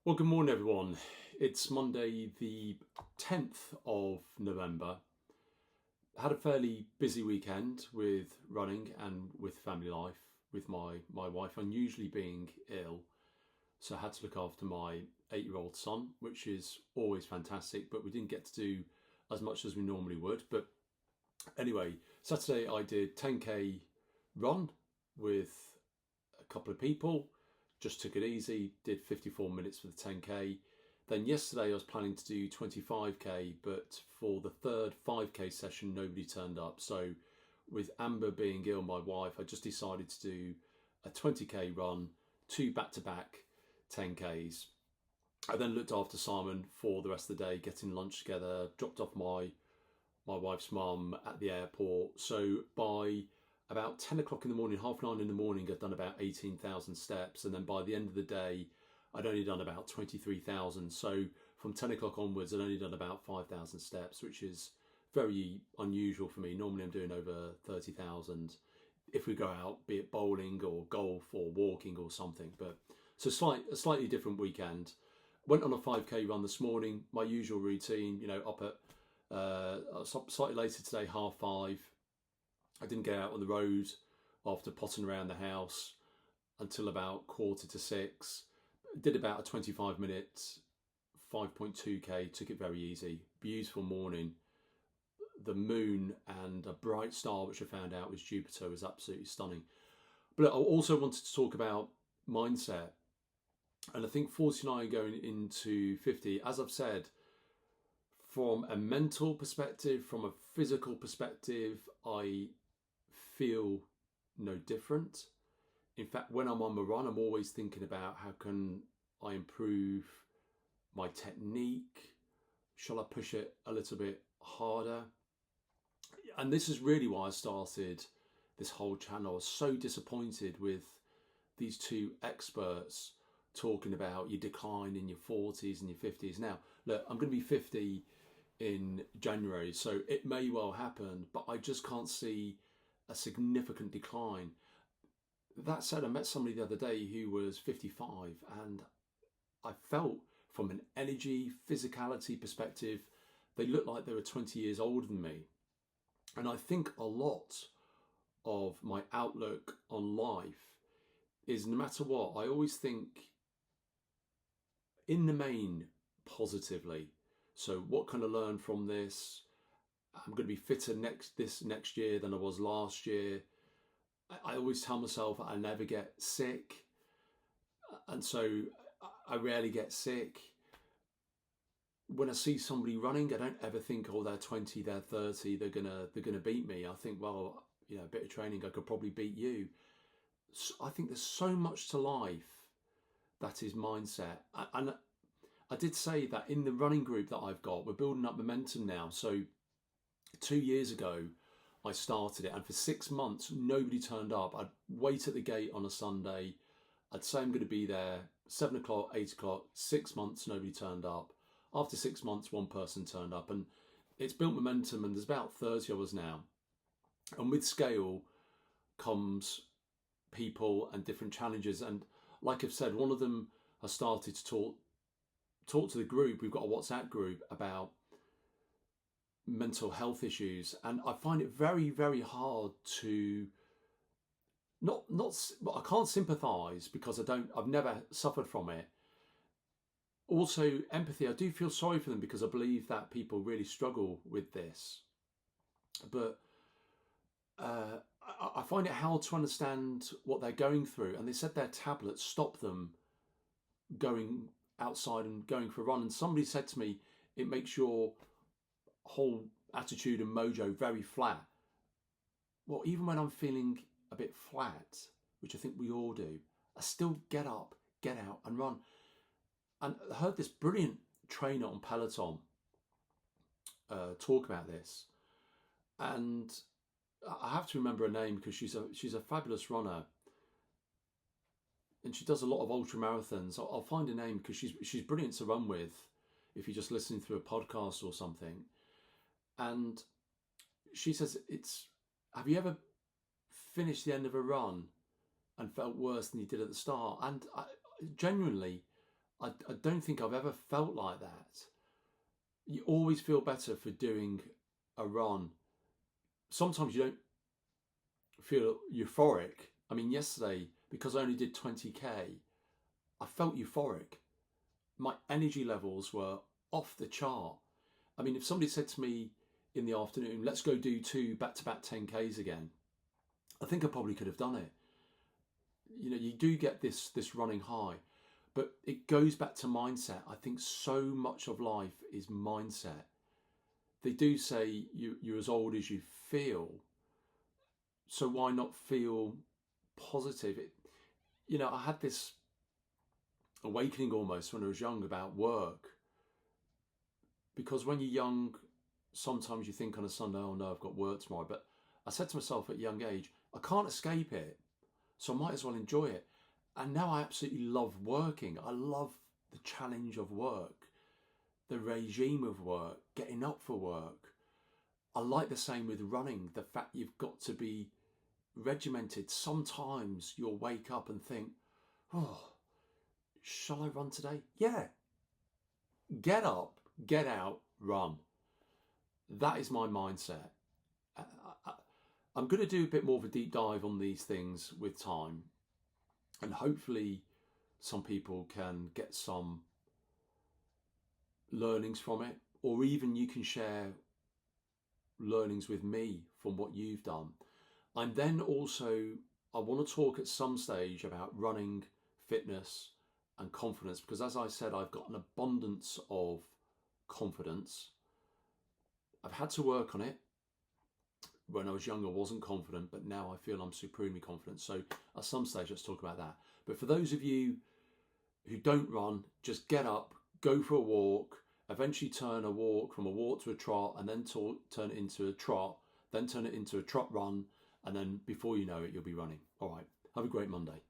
Well, good morning, everyone. It's Monday, the 10th of November. Had a fairly busy weekend with running and with family life, with my wife unusually being ill. So I had to look after my 8-year-old son, which is always fantastic, but we didn't get to do as much as we normally would. But anyway, Saturday I did 10K run with a couple of people, just took it easy, did 54 minutes for the 10K. Then yesterday I was planning to do 25K, but for the third 5K session, nobody turned up. So with Amber being ill, my wife, I just decided to do a 20K run, two back-to-back 10Ks. I then looked after Simon for the rest of the day, getting lunch together, dropped off my wife's mum at the airport. So by about 10 o'clock in the morning, half 9 in the morning, I'd done about 18,000 steps. And then by the end of the day, I'd only done about 23,000. So from 10 o'clock onwards, I'd only done about 5,000 steps, which is very unusual for me. Normally I'm doing over 30,000 if we go out, be it bowling or golf or walking or something. But so a slightly different weekend. Went on a 5K run this morning, my usual routine, up at slightly later today, 5:30. I didn't get out on the road after potting around the house until about 5:45. Did about a 25-minute 5.2K, took it very easy. Beautiful morning. The moon and a bright star, which I found out was Jupiter, was absolutely stunning. But I also wanted to talk about mindset. And I think 49 going into 50, as I've said, from a mental perspective, from a physical perspective, I feel no different. In fact, when I'm on the run, I'm always thinking about how can I improve my technique? Shall I push it a little bit harder? And this is really why I started this whole channel. I was so disappointed with these two experts talking about your decline in your 40s and your 50s. Now, look, I'm going to be 50 in January, so it may well happen, but I just can't see a significant decline. That said, I met somebody the other day who was 55, and I felt from an energy, physicality perspective, they looked like they were 20 years older than me. And I think a lot of my outlook on life is no matter what, I always think in the main positively. So what can I learn from this? I'm going to be fitter next year than I was last year. I always tell myself I never get sick, and so I rarely get sick. When I see somebody running, I don't ever think, oh, they're 20, they're 30, they're gonna beat me. I think, well, a bit of training, I could probably beat you. So I think there's so much to life that is mindset. And I did say that in the running group that I've got, we're building up momentum now. So 2 years ago, I started it, and for 6 months, nobody turned up. I'd wait at the gate on a Sunday. I'd say I'm going to be there 7 o'clock, 8 o'clock. 6 months, nobody turned up. After 6 months, one person turned up, and it's built momentum. And there's about 30 of us now. And with scale comes people and different challenges. And like I've said, one of them has started to talk to the group. We've got a WhatsApp group about mental health issues, and I find it very, very hard to not I can't sympathize because I've never suffered from it. Also empathy, I do feel sorry for them because I believe that people really struggle with this, but I find it hard to understand what they're going through. And they said their tablets stop them going outside and going for a run, and somebody said to me it makes your whole attitude and mojo very flat. Well, even when I'm feeling a bit flat, which I think we all do, I still get up, get out and run. And I heard this brilliant trainer on Peloton talk about this, and I have to remember her name because she's a fabulous runner, and she does a lot of ultra marathons. I'll find her name because she's brilliant to run with if you're just listening through a podcast or something. And she says, have you ever finished the end of a run and felt worse than you did at the start? And genuinely, I don't think I've ever felt like that. You always feel better for doing a run. Sometimes you don't feel euphoric. I mean, yesterday, because I only did 20k, I felt euphoric. My energy levels were off the chart. I mean, if somebody said to me in the afternoon, let's go do 2 back-to-back 10Ks again, I think I probably could have done it. You know, you do get this running high, but it goes back to mindset. I think so much of life is mindset. They do say you're as old as you feel, so why not feel positive? You know, I had this awakening almost when I was young about work, because when you're young, sometimes you think on a Sunday, oh no, I've got work tomorrow. But I said to myself at a young age, I can't escape it, so I might as well enjoy it. And now I absolutely love working. I love the challenge of work, the regime of work, getting up for work. I like the same with running, the fact you've got to be regimented. Sometimes you'll wake up and think, oh, shall I run today? Yeah. Get up, get out, run. That is my mindset. I'm going to do a bit more of a deep dive on these things with time, and hopefully some people can get some learnings from it, or even you can share learnings with me from what you've done. And then also, I want to talk at some stage about running, fitness and confidence, because as I said, I've got an abundance of confidence. I've had to work on it. When I was younger, I wasn't confident, but now I feel I'm supremely confident. So at some stage, let's talk about that. But for those of you who don't run, just get up, go for a walk, eventually turn a walk from a walk to a trot, and then turn it into a trot, then turn it into a trot run, and then before you know it, you'll be running. All right, have a great Monday.